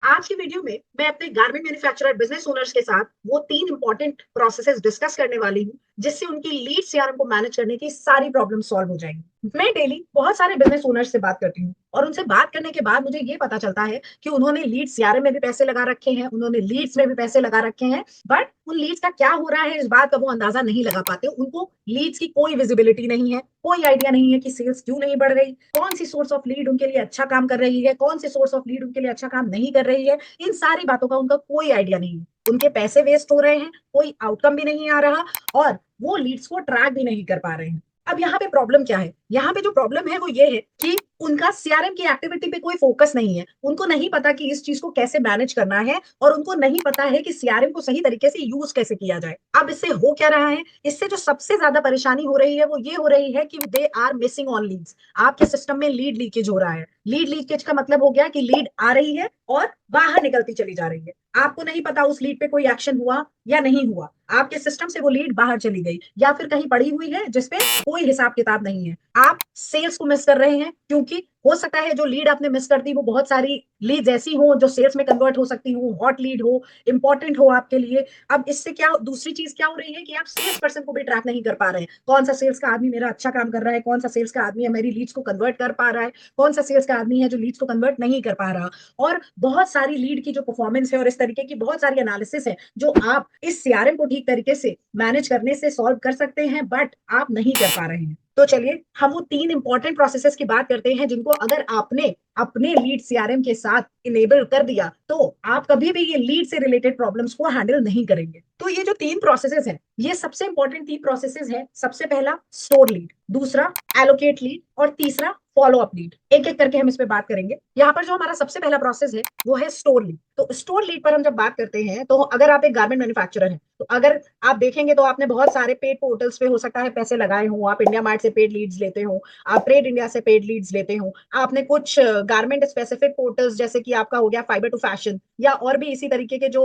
आज की वीडियो में मैं अपने गारमेंट मैन्युफैक्चरर बिजनेस ओनर्स के साथ वो 3 इंपॉर्टेंट प्रोसेसेस डिस्कस करने वाली हूँ जिससे उनकी लीड सीआरएम को मैनेज करने की सारी प्रॉब्लम सॉल्व हो जाएंगी। मैं डेली बहुत सारे बिजनेस ओनर्स से बात करती हूँ और उनसे बात करने के बाद मुझे ये पता चलता है कि उन्होंने लीड सीआरएम में भी पैसे लगा रखे हैं, उन्होंने लीड्स में भी पैसे लगा रखे हैं, बट उन लीड्स का क्या हो रहा है इस बात का वो अंदाजा नहीं लगा पाते। उनको लीड्स की कोई विजिबिलिटी नहीं है, कोई आइडिया नहीं है कि सेल्स क्यों नहीं बढ़ रही, कौन सी सोर्स ऑफ लीड उनके लिए अच्छा काम कर रही है, कौन सी सोर्स ऑफ लीड उनके लिए अच्छा काम नहीं कर रही है। इन सारी बातों का उनका कोई आइडिया नहीं है। उनके पैसे वेस्ट हो रहे हैं, कोई आउटकम भी नहीं आ रहा और वो लीड्स को ट्रैक भी नहीं कर पा रहे हैं। अब यहाँ पे प्रॉब्लम क्या है? यहाँ पे जो प्रॉब्लम है वो ये है कि उनका सीआरएम की एक्टिविटी पे कोई फोकस नहीं है। उनको नहीं पता कि इस चीज को कैसे मैनेज करना है और उनको नहीं पता है कि सीआरएम को सही तरीके से यूज कैसे किया जाए। अब इससे हो क्या रहा है? इससे जो सबसे ज्यादा परेशानी हो रही है वो ये हो रही है कि they are missing on leads. आपके सिस्टम में लीड लीकेज हो रहा है। लीड लीकेज का मतलब हो गया कि लीड आ रही है और बाहर निकलती चली जा रही है। आपको नहीं पता उस लीड पे कोई एक्शन हुआ या नहीं हुआ। आपके सिस्टम से वो लीड बाहर चली गई या फिर कहीं पड़ी हुई है जिसपे कोई हिसाब किताब नहीं है। आप सेल्स को मिस कर रहे हैं क्योंकि हो सकता है जो लीड आपने मिस कर दी वो बहुत सारी लीड्स ऐसी हो जो सेल्स में कन्वर्ट हो सकती हो, हॉट लीड हो, इंपॉर्टेंट हो आपके लिए। अब इससे क्या दूसरी चीज क्या हो रही है कि आप सेल्स पर्सन को भी ट्रैक नहीं कर पा रहे हैं। कौन सा सेल्स का आदमी मेरा अच्छा काम कर रहा है, कौन सा सेल्स का आदमी है मेरी लीड्स को कन्वर्ट कर पा रहा है, कौन सा सेल्स का आदमी है जो लीड्स को कन्वर्ट नहीं कर पा रहा। और बहुत सारी लीड की जो परफॉर्मेंस है और इस तरीके की बहुत सारी एनालिसिस है जो आप इस सीआरएम को ठीक तरीके से मैनेज करने से सॉल्व कर सकते हैं, बट आप नहीं कर पा रहे हैं। तो चलिए हम वो 3 इंपॉर्टेंट प्रोसेसेस की बात करते हैं जिनको अगर आपने अपने लीड सीआरएम के साथ इनेबल कर दिया तो आप कभी भी ये लीड से रिलेटेड प्रॉब्लम्स को हैंडल नहीं करेंगे। तो ये जो 3 प्रोसेसेस हैं ये सबसे इंपॉर्टेंट 3 प्रोसेसेस हैं। सबसे पहला स्टोर लीड, दूसरा एलोकेट लीड और तीसरा फॉलो अप लीड। एक एक करके हम इस पे बात करेंगे। यहाँ पर जो हमारा सबसे पहला प्रोसेस है वो है स्टोर लीड। तो स्टोर लीड पर हम जब बात करते हैं तो अगर आप एक गारमेंट मैन्युफैक्चरर हैं तो अगर आप देखेंगे तो आपने बहुत सारे पेड पोर्टल्स पे हो सकता है पैसे लगाए हों। आप इंडिया मार्ट से पेड लीड्स लेते हो, आप ट्रेड इंडिया से पेड लीड्स लेते हो, आपने कुछ गारमेंट स्पेसिफिक पोर्टल्स जैसे कि आपका हो गया फाइबर टू फैशन या और भी इसी तरीके के जो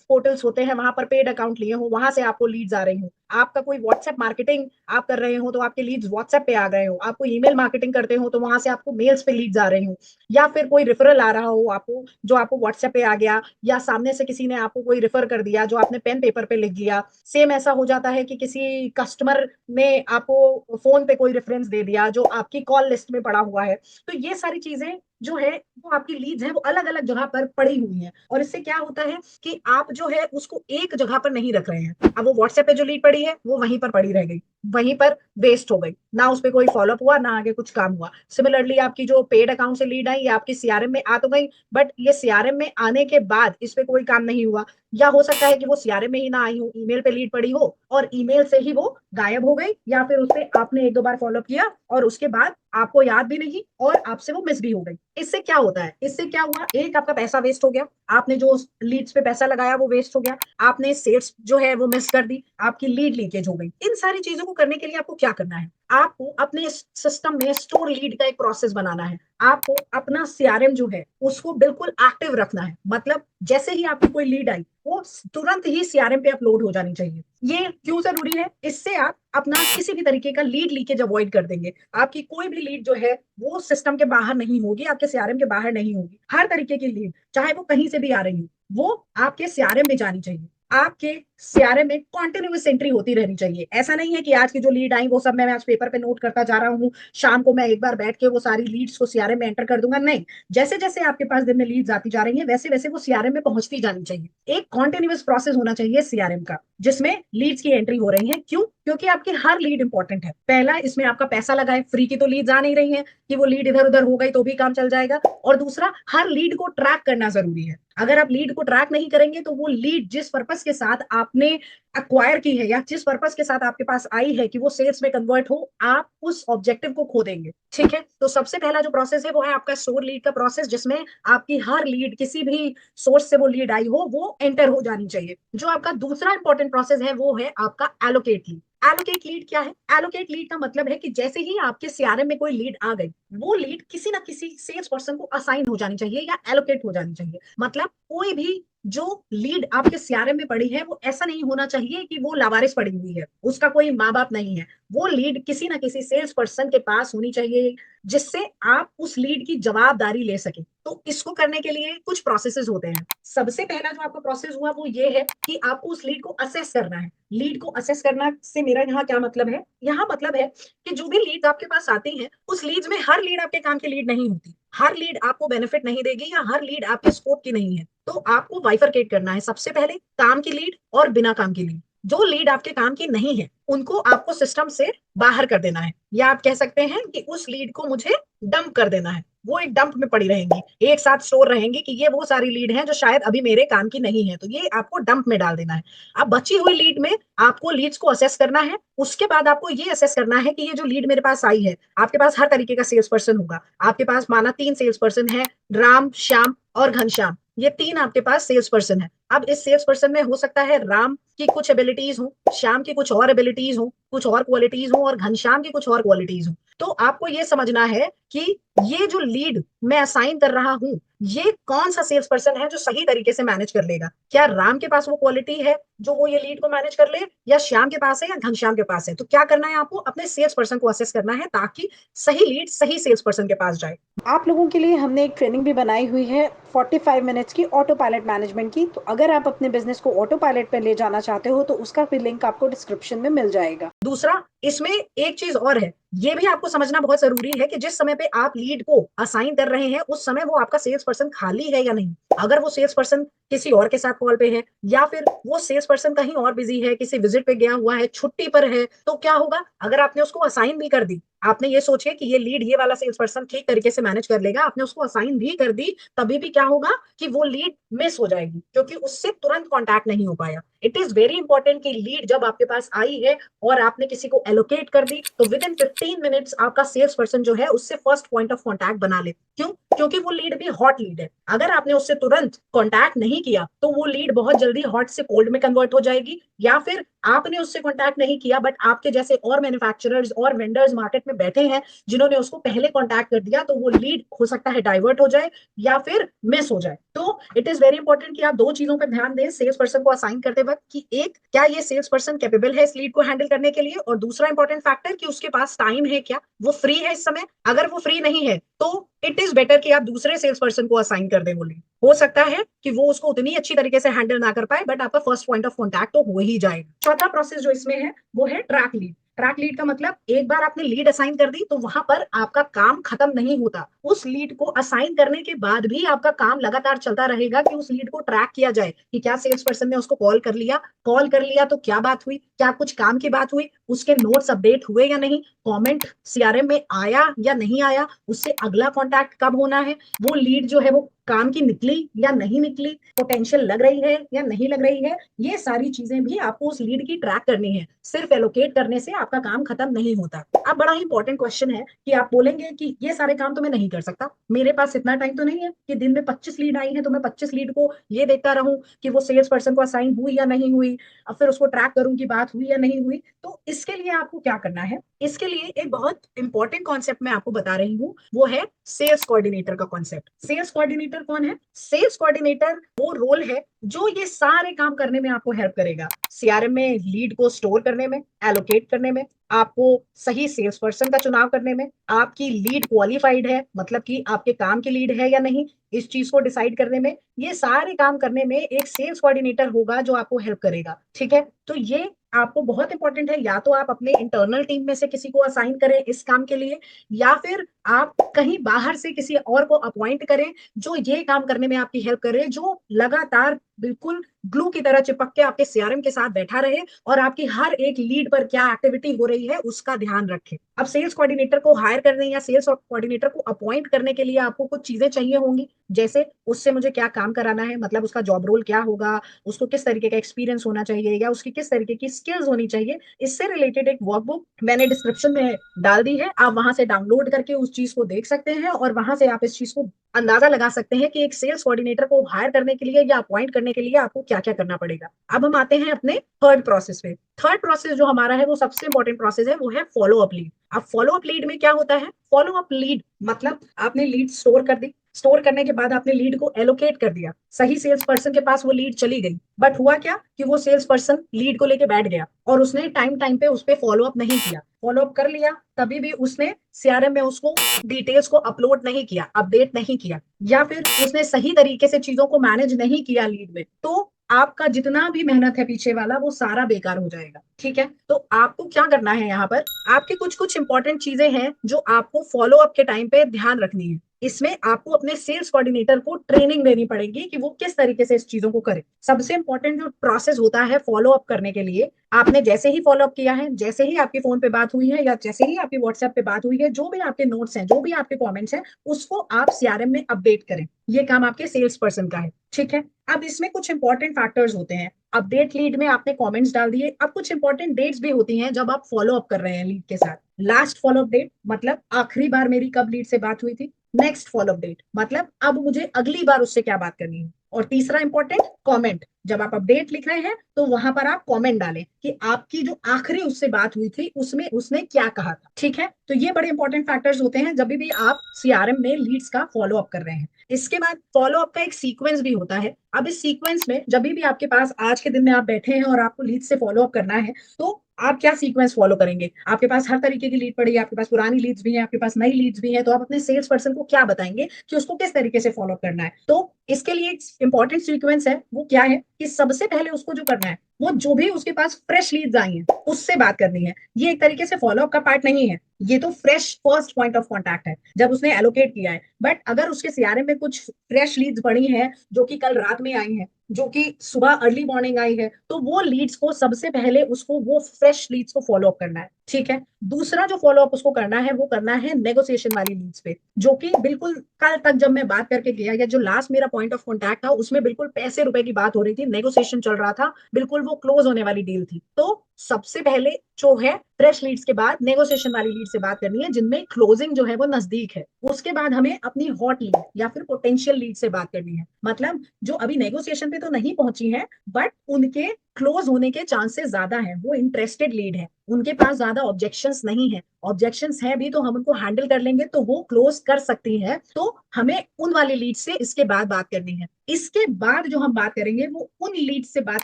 पोर्टल्स होते हैं वहां पर पेड अकाउंट लिए हो, वहां से आपको लीड्स आ रही हो। आपका कोई व्हाट्सएप मार्केटिंग आप कर रहे हो तो आपके लीड्स व्हाट्सएप पे आ गए हो। आपको ईमेल मार्केटिंग करते हो तो वहां से आपको मेल्स पे लीड्स आ रही हो, या फिर कोई रेफरल आ रहा हो आपको जो आपको व्हाट्सएप पे आ गया, या सामने से किसी ने आपको कोई रेफर कर दिया जो आपने पेन पेपर पे लिख दिया। सेम ऐसा हो जाता है कि किसी कस्टमर ने आपको फोन पे कोई रेफरेंस दे दिया जो आपकी कॉल लिस्ट में पड़ा हुआ है। तो ये सारी चीजें जो है वो आपकी लीड्स है वो अलग अलग जगह पर पड़ी हुई हैं और इससे क्या होता है कि आप जो है उसको एक जगह पर नहीं रख रहे हैं। अब वो व्हाट्सएप पे जो लीड पड़ी है वो वहीं पर पड़ी रह गई, वहीं पर वेस्ट हो गई, ना उस पर कोई फॉलोअप हुआ ना आगे कुछ काम हुआ। सिमिलरली आपकी जो पेड अकाउंट से लीड आई ये आपकी सीआरएम में आ तो गई, बट ये सीआरएम में आने के बाद इस पे कोई काम नहीं हुआ। या हो सकता है कि वो सीआरएम में ही ना आई हो, ईमेल पे लीड पड़ी हो और ईमेल से ही वो गायब हो गई, या फिर उस पर आपने एक दो बार फॉलोअप किया और उसके बाद आपको याद भी नहीं और आपसे वो मिस भी हो गई। इससे क्या होता है? इससे क्या हुआ, एक आपका पैसा वेस्ट हो गया, आपने जो लीड्स पे पैसा लगाया वो वेस्ट हो गया, आपने सेल्स जो है वो मिस कर दी, आपकी लीड लीकेज हो गई। इन सारी चीजों को करने के लिए आपको क्या करना है? आपको अपने सिस्टम में स्टोर लीड का एक प्रोसेस बनाना है। आपको अपना सीआरएम जो है उसको बिल्कुल एक्टिव रखना है। मतलब जैसे ही आपकी कोई लीड आई वो तुरंत ही सीआरएम पे अपलोड हो जानी चाहिए। ये क्यों जरूरी है? इससे आप अपना किसी भी तरीके का लीड लीकेज अवॉइड कर देंगे। आपकी कोई भी लीड जो है वो सिस्टम के बाहर नहीं होगी, आपके सीआरएम के बाहर नहीं होगी। हर तरीके की लीड चाहे वो कहीं से भी आ रही हो वो आपके सीआरएम में जानी चाहिए। आपके सीआरएम में कॉन्टिन्यूस एंट्री होती रहनी चाहिए। ऐसा नहीं है कि आज की जो लीड आई वो सब मैं आज पेपर पे नोट करता जा रहा हूँ, शाम को मैं एक बार बैठ के वो सारी लीड्स को सीआरएम में एंटर कर दूंगा। नहीं, जैसे जैसे आपके पास दिन में लीड्स आती जा रही है वैसे वैसे वो सीआरएम में पहुंचती जानी चाहिए। एक कॉन्टिन्यूस प्रोसेस होना चाहिए सीआरएम का जिसमें लीड्स की एंट्री हो रही है। क्यों? क्योंकि आपकी हर लीड इंपॉर्टेंट है। पहला, इसमें आपका पैसा लगा है, फ्री की तो लीड्स आ नहीं रही है कि वो लीड इधर उधर हो गई तो भी काम चल जाएगा। और दूसरा, हर लीड को ट्रैक करना जरूरी है। अगर आप लीड को ट्रैक नहीं करेंगे तो वो लीड जिस पर्पस के साथ आपने अक्वायर की है या जिस पर्पस के साथ आपके पास आई है कि वो सेल्स में कन्वर्ट हो, आप उस ऑब्जेक्टिव को खो देंगे। ठीक है, तो सबसे पहला जो प्रोसेस है वो है आपका स्टोर लीड का प्रोसेस, जिसमें आपकी हर लीड किसी भी सोर्स से वो लीड आई हो वो एंटर हो जानी चाहिए। जो आपका दूसरा इंपॉर्टेंट प्रोसेस है वो है आपका एलोकेट लीड। एलोकेट लीड क्या है? एलोकेट लीड का मतलब है कि जैसे ही आपके सीआरएम में कोई लीड आ गई वो लीड किसी ना किसी सेल्स पर्सन को असाइन हो जानी चाहिए या एलोकेट हो जानी चाहिए। मतलब कोई भी जो लीड आपके सीआरएम में पड़ी है वो ऐसा नहीं होना चाहिए कहिए कि वो लावारिस पड़ी हुई है, उसका कोई माँ बाप नहीं है, वो लीड किसी ना किसी सेल्स पर्सन के पास होनी चाहिए, जिससे आप उस लीड की जवाबदारी ले सके। तो इसको करने के लिए कुछ प्रोसेसेस होते हैं। सबसे पहला जो आपका प्रोसेस हुआ वो ये है कि आपको उस लीड को असेस करना है। लीड को असेस करना से मेरा यहाँ क्या मतलब है? यहाँ मतलब है कि जो भी लीड आपके पास आती है, उस लीड में हर लीड आपके काम की लीड नहीं होती, हर लीड आपको बेनिफिट नहीं देगी, या हर लीड आपके स्कोप की नहीं है। तो आपको बाइफरकेट करना है, सबसे पहले काम की लीड और बिना काम की लीड। जो लीड आपके काम की नहीं है उनको आपको सिस्टम से बाहर कर देना है, या आप कह सकते हैं कि उस लीड को मुझे डंप कर देना है। वो एक डंप में पड़ी रहेंगी, एक साथ स्टोर रहेंगी कि ये वो सारी लीड हैं जो शायद अभी मेरे काम की नहीं है, तो ये आपको डंप में डाल देना है। अब बची हुई लीड में आपको लीड्स को असेस करना है। उसके बाद आपको ये असेस करना है कि ये जो लीड मेरे पास आई है, आपके पास हर तरीके का सेल्स पर्सन होगा। आपके पास माना 3 सेल्स पर्सन है, राम, श्याम और घनश्याम, ये 3 आपके पास सेल्स पर्सन है। अब इस सेल्स पर्सन में हो सकता है राम की कुछ एबिलिटीज हो, श्याम की कुछ और एबिलिटीज हो, कुछ और क्वालिटीज हो, और घनश्याम की कुछ और क्वालिटीज हो। तो आपको ये समझना है कि ये जो लीड मैं असाइन कर रहा हूं, ये कौन सा सेल्स पर्सन है जो सही तरीके से मैनेज कर लेगा। क्या राम के पास वो क्वालिटी है जो वो ये लीड को मैनेज कर ले, या श्याम के पास है, या घनश्याम के पास है? तो क्या करना है, आपको अपने सेल्स पर्सन को असेस करना है ताकि सही लीड सही सेल्स पर्सन के पास जाए। आप लोगों के लिए हमने एक ट्रेनिंग भी बनाई हुई है 45 मिनट्स की ऑटो पायलट मैनेजमेंट की। तो अगर आप अपने बिजनेस को ऑटो पायलट पर ले जाना चाहते हो तो उसका भी लिंक आपको डिस्क्रिप्शन में मिल जाएगा। दूसरा, इसमें एक चीज और है, ये भी आपको समझना बहुत जरूरी है कि जिस समय पे आप लीड को असाइन कर रहे हैं उस समय वो आपका सेल्स पर्सन खाली है या नहीं। अगर वो सेल्स पर्सन किसी और के साथ कॉल पे है, या फिर वो सेल्स पर्सन कहीं और बिजी है, किसी विजिट पे गया हुआ है, छुट्टी पर है, तो क्या होगा? अगर आपने उसको असाइन भी कर दी, आपने ये सोचे कि ये लीड ये वाला सेल्स पर्सन ठीक तरीके से मैनेज कर लेगा, आपने उसको असाइन भी कर दी, तभी भी क्या होगा कि वो लीड मिस हो जाएगी, क्योंकि उससे तुरंत कॉन्टैक्ट नहीं हो पाया। इट इज वेरी इंपॉर्टेंट कि लीड जब आपके पास आई है और आपने किसी को एलोकेट कर दी, तो विद इन 15 मिनट्स आपका सेल्स पर्सन जो है उससे फर्स्ट पॉइंट ऑफ कॉन्टैक्ट बना ले। क्यों? क्योंकि वो लीड भी हॉट लीड है। अगर आपने उससे तुरंत कॉन्टैक्ट नहीं किया तो वो लीड बहुत जल्दी हॉट से कोल्ड में कन्वर्ट हो जाएगी, या फिर आपने उससे कॉन्टैक्ट नहीं किया बट आपके जैसे और मैन्युफैक्चरर्स और वेंडर्स मार्केट में बैठे हैं जिन्होंने उसको पहले कॉन्टैक्ट कर दिया, तो वो लीड हो सकता है डाइवर्ट हो जाए या फिर मिस हो जाए। तो इट इज वेरी इंपॉर्टेंट कि आप दो चीजों पर ध्यान दें सेल्स पर्सन को असाइन करते वक्त, कि एक, क्या ये सेल्स पर्सन कैपेबल है इस लीड को हैंडल करने के लिए, और दूसरा इंपॉर्टेंट फैक्टर कि उसके पास टाइम है, क्या वो फ्री है इस समय। अगर वो फ्री नहीं है तो इट इज बेटर कि आप दूसरे सेल्स पर्सन को असाइन कर दें वो लीड। हो सकता है कि वो उसको उतनी अच्छी तरीके से हैंडल ना कर पाए, बट आपका फर्स्ट पॉइंट ऑफ कॉन्टैक्ट तो हो ही जाएगा। चौथा प्रोसेस जो इसमें है वो है ट्रैक लीड। ट्रैक लीड का मतलब, एक बार आपने लीड असाइन कर दी तो वहां पर आपका काम खत्म नहीं होता। उस लीड को असाइन करने के बाद भी आपका काम लगातार चलता रहेगा कि उस लीड को ट्रैक किया जाए कि क्या सेल्स पर्सन ने उसको कॉल कर लिया तो क्या बात हुई, क्या कुछ काम की बात हुई, उसके नोट्स अपडेट हुए या नहीं, कमेंट सीआरएम में आया या नहीं आया, उससे अगला कॉन्टैक्ट कब होना है, वो लीड जो है वो काम की निकली या नहीं निकली, पोटेंशियल लग रही है या नहीं लग रही है। ये सारी चीजें भी आपको उस लीड की ट्रैक करनी है। सिर्फ एलोकेट करने से आपका काम खत्म नहीं होता। अब बड़ा ही इंपॉर्टेंट क्वेश्चन है कि आप बोलेंगे कि ये सारे काम तो मैं नहीं कर सकता, मेरे पास इतना टाइम तो नहीं है कि दिन में 25 लीड आई है तो मैं 25 लीड को ये देखता रहूं कि वो सेल्स पर्सन को असाइन हुई या नहीं हुई, अब फिर उसको ट्रैक करूं कि बात हुई या नहीं हुई। तो इसके लिए आपको क्या करना है, इसके लिए एक बहुत इंपॉर्टेंट कॉन्सेप्ट मैं आपको बता रही हूँ, वो है सेल्स कोऑर्डिनेटर का कॉन्सेप्ट। सेल्स कोऑर्डिनेटर कौन है? सेल्स कोऑर्डिनेटर वो रोल है जो ये सारे काम करने में आपको हेल्प करेगा। सीआरएम में लीड को स्टोर करने में, एलोकेट करने में, आपको सही सेल्स पर्सन का चुनाव करने में, आपकी लीड क्वालिफाइड है मतलब कि आपके काम की लीड है या नहीं, इस चीज को डिसाइड करने में, ये सारे काम करने में एक सेल्स कोऑर्डिनेटर होगा जो आपको हेल्प करेगा। ठीक है, तो ये आपको बहुत इंपॉर्टेंट है। या तो आप अपने इंटरनल टीम में से किसी को असाइन करें इस काम के लिए, या फिर आप कहीं बाहर से किसी और को अपॉइंट करें जो ये काम करने में आपकी हेल्प करे, जो लगातार बिल्कुल ग्लू की तरह चिपक के आपके सीआरएम के साथ बैठा रहे और आपकी हर एक लीड पर क्या एक्टिविटी हो रही है उसका ध्यान रखे। अब सेल्स कोऑर्डिनेटर को हायर करने या सेल्स कोऑर्डिनेटर को अपॉइंट करने के लिए आपको कुछ चीजें चाहिए होंगी, जैसे उससे मुझे क्या काम कराना है, मतलब उसका जॉब रोल क्या होगा, उसको किस तरीके का एक्सपीरियंस होना चाहिए, या उसकी किस तरीके की स्किल्स होनी चाहिए। इससे रिलेटेड एक वर्कबुक मैंने डिस्क्रिप्शन में डाल दी है, आप वहां से डाउनलोड करके उस चीज को देख सकते हैं और वहां से आप इस चीज को अंदाजा लगा सकते हैं कि एक सेल्स कोऑर्डिनेटर को हायर करने के लिए या अपॉइंट करने के लिए आपको क्या क्या करना पड़ेगा। अब हम आते हैं अपने थर्ड प्रोसेस पे। थर्ड प्रोसेस जो हमारा है वो सबसे इंपॉर्टेंट प्रोसेस है, वो है फॉलो अप लीड। अब फॉलो अप लीड में क्या होता है? फॉलो अप लीड मतलब आपने लीड स्टोर कर दी, स्टोर करने के बाद आपने लीड को एलोकेट कर दिया, सही सेल्स पर्सन के पास वो लीड चली गई, बट हुआ क्या कि वो सेल्स पर्सन लीड को लेके बैठ गया और उसने टाइम टाइम पे उस पर फॉलो अप नहीं किया। फॉलो अप कर लिया तभी भी उसने सीआरएम में उसको डिटेल्स को अपलोड नहीं किया, अपडेट नहीं किया, या फिर उसने सही तरीके से चीजों को मैनेज नहीं किया लीड में, तो आपका जितना भी मेहनत है पीछे वाला वो सारा बेकार हो जाएगा। ठीक है, तो आपको क्या करना है, यहाँ पर आपके कुछ कुछ इंपॉर्टेंट चीजें हैं जो आपको फॉलो अप के टाइम पे ध्यान रखनी है। इसमें आपको अपने सेल्स कोऑर्डिनेटर को ट्रेनिंग देनी पड़ेगी कि वो किस तरीके से इस चीजों को करे। सबसे इंपॉर्टेंट जो प्रोसेस होता है फॉलो अप करने के लिए, आपने जैसे ही फॉलो अप किया है, जैसे ही आपके फोन पे बात हुई है या जैसे ही आपकी व्हाट्सएप पे बात हुई है, जो भी आपके नोट्स हैं, जो भी आपके कमेंट्स हैं, उसको आप सीआरएम में अपडेट करें। ये काम आपके सेल्स पर्सन का है। ठीक है, अब इसमें कुछ इंपॉर्टेंट फैक्टर्स होते हैं। अपडेट लीड में आपने कमेंट्स डाल दिए, अब कुछ इंपॉर्टेंट डेट्स भी होती हैं जब आप फॉलो अप कर रहे हैं लीड के साथ। लास्ट फॉलो अप डेट मतलब आखिरी बार मेरी कब लीड से बात हुई थी। नेक्स्ट फॉलो अप डेट मतलब अब मुझे अगली बार उससे क्या बात करनी है। और तीसरा इंपॉर्टेंट, कमेंट। जब आप अपडेट लिख रहे हैं तो वहां पर आप कमेंट डालें कि आपकी जो आखिरी उससे बात हुई थी उसमें उसने क्या कहा था। ठीक है, तो ये बड़े इंपॉर्टेंट फैक्टर्स होते हैं जब भी आप सीआरएम में लीड्स का फॉलो अप कर रहे हैं। इसके बाद फॉलो अप का एक सीक्वेंस भी होता है। अब इस सीक्वेंस में जब भी आपके पास आज के दिन में आप बैठे हैं और आपको लीड से फॉलो अप करना है, तो आप क्या सीक्वेंस फॉलो करेंगे। आपके पास हर तरीके की लीड पड़ी है, आपके पास पुरानी लीड्स भी हैं, आपके पास नई लीड्स भी हैं, तो आप अपने सेल्स पर्सन को क्या बताएंगे कि उसको किस तरीके से फॉलो करना है। तो इसके लिए एक इंपॉर्टेंट सीक्वेंस है, वो क्या है कि सबसे पहले उसको जो करना है वो जो भी उसके पास फ्रेश लीड्स आई हैं उससे बात करनी है। ये एक तरीके से फॉलो अप का पार्ट नहीं है, ये तो fresh first point of contact है जब उसने एलोकेट किया है। बट अगर उसके सीआरएम में कुछ फ्रेश लीड्स पड़ी हैं जो कि कल रात में आई हैं, जो कि सुबह अर्ली मॉर्निंग आई है, तो वो लीड्स को सबसे पहले उसको वो फ्रेश लीड्स को फॉलो अप करना है। ठीक है, दूसरा जो फॉलो अप उसको करना है वो करना है नेगोशिएशन वाली लीड्स पे, जो कि बिल्कुल कल तक जब मैं बात करके गया या जो लास्ट मेरा पॉइंट ऑफ कॉन्टैक्ट था उसमें बिल्कुल पैसे रुपए की बात हो रही थी, नेगोशिएशन चल रहा था, बिल्कुल वो क्लोज होने वाली डील थी। तो सबसे पहले जो है फ्रेश लीड्स के बाद नेगोशिएशन वाली लीड से बात करनी है जिनमें क्लोजिंग जो है वो नजदीक है। उसके बाद हमें अपनी हॉट लीड या फिर पोटेंशियल लीड से बात करनी है, मतलब जो अभी नेगोशिएशन पे तो नहीं पहुंची है बट उनके क्लोज होने के चांसेस ज्यादा हैं, वो इंटरेस्टेड लीड है, उनके पास ज्यादा ऑब्जेक्शंस नहीं है, ऑब्जेक्शंस है भी तो हम उनको हैंडल कर लेंगे तो वो क्लोज कर सकती है। तो हमें उन वाली लीड से इसके बाद बात करनी है। इसके बाद जो हम बात करेंगे वो उन लीड से बात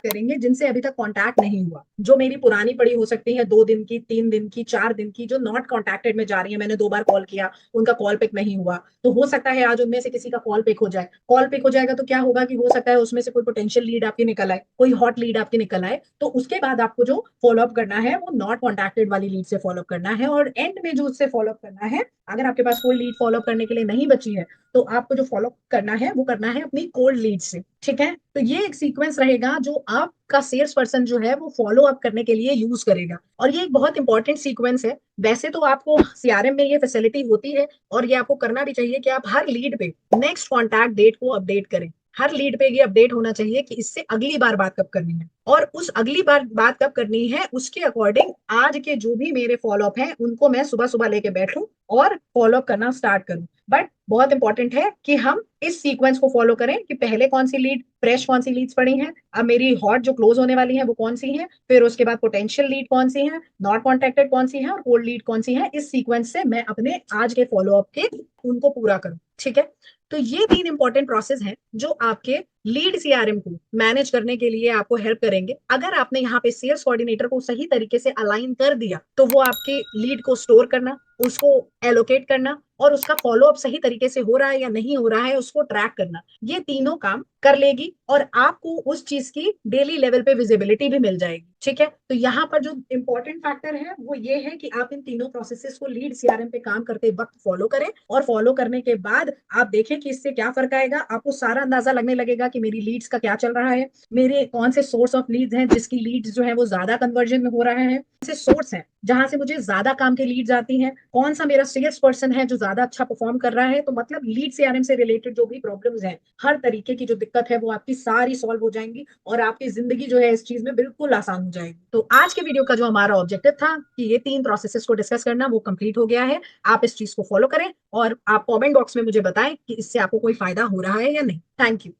करेंगे जिनसे अभी तक कांटेक्ट नहीं हुआ, जो मेरी पुरानी पड़ी हो सकती है, 2 दिन की, 3 दिन की, 4 दिन की, जो नॉट कॉन्टैक्टेड में जा रही है, मैंने 2 बार कॉल किया, उनका कॉल पिक नहीं हुआ, तो हो सकता है आज उनमें से किसी का कॉल पिक हो जाए। कॉल पिक हो जाएगा तो क्या होगा कि हो सकता है उसमें से कोई पोटेंशियल लीड आपकी निकल आए, कोई हॉट लीड आपकी निकल आए, तो उसके बाद आपको जो फॉलोअप करना है वो नॉट कॉन्टैक्टेड वाली लीड से फॉलोअप करना है। और एंड में जो उससे फॉलोअप करना है, अगर आपके पास कोई लीड फॉलोअप करने के लिए नहीं बची है, तो आपको जो फॉलो करना है वो करना है अपनी कोल्ड लीड से। ठीक है, तो ये एक सीक्वेंस रहेगा जो आपका सेल्स पर्सन जो है वो फॉलो अप करने के लिए यूज करेगा, और ये एक बहुत इंपॉर्टेंट सीक्वेंस है। वैसे तो आपको सीआरएम में ये फैसिलिटी होती है और ये आपको करना भी चाहिए कि आप हर लीड पे नेक्स्ट कॉन्टैक्ट डेट को अपडेट करें। हर लीड पे ये अपडेट होना चाहिए कि इससे अगली बार बात कब करनी है, और उस अगली बार बात कब करनी है उसके अकॉर्डिंग आज के जो भी मेरे फॉलो अप हैं उनको मैं सुबह सुबह लेके बैठूं और फॉलो अप करना स्टार्ट करूं। बट बहुत इंपॉर्टेंट है कि हम इस सीक्वेंस को फॉलो करें कि पहले कौन सी लीड फ्रेश, कौन सी लीड्स पड़ी हैं, अब मेरी हॉट जो क्लोज होने वाली है वो कौन सी है, फिर उसके बाद पोटेंशियल लीड कौन सी है, नॉट कॉन्टेक्टेड कौन सी है, और कोल्ड लीड कौन सी है। इस सीक्वेंस से मैं अपने आज के फॉलो अप के उनको पूरा करूं। ठीक है, तो ये 3 इंपॉर्टेंट प्रोसेस हैं जो आपके लीड सीआरएम को मैनेज करने के लिए आपको हेल्प करेंगे। अगर आपने यहाँ पे सेल्स कोऑर्डिनेटर को सही तरीके से अलाइन कर दिया तो वो आपके लीड को स्टोर करना, उसको एलोकेट करना और उसका फॉलो अप सही तरीके से हो रहा है या नहीं हो रहा है उसको ट्रैक करना, ये तीनों काम कर लेगी और आपको उस चीज की डेली लेवल पे विजिबिलिटी भी मिल जाएगी। ठीक है, तो यहाँ पर जो इंपॉर्टेंट फैक्टर है वो ये है कि आप इन तीनों प्रोसेसेस को लीड सीआरएम पे काम करते वक्त फॉलो करें, और फॉलो करने के बाद आप देखें कि इससे क्या फर्क आएगा। आपको सारा अंदाजा लगने लगेगा कि मेरी लीड्स का क्या चल रहा है, मेरे कौन से सोर्स ऑफ लीड्स हैं जिसकी लीड्स जो है वो ज्यादा कन्वर्जन में हो रहा है, से सोर्स हैं जहां से मुझे ज्यादा काम के लीड्स आती हैं, कौन सा मेरा सेल्स पर्सन है जो ज्यादा अच्छा परफॉर्म कर रहा है। तो मतलब लीड सीआरएम से रिलेटेड जो भी प्रॉब्लम्स हैं, हर तरीके की जो दिक्कत है वो आपकी सारी सॉल्व हो जाएंगी और आपकी जिंदगी जो है इस चीज में बिल्कुल आसान हो जाएगी। तो आज के वीडियो का जो हमारा ऑब्जेक्टिव था कि ये 3 प्रोसेसेस को डिस्कस करना, वो कंप्लीट हो गया है। आप इस चीज को फॉलो करें और आप कमेंट बॉक्स में मुझे बताएं कि इससे आपको कोई फायदा हो रहा है या नहीं। Thank you.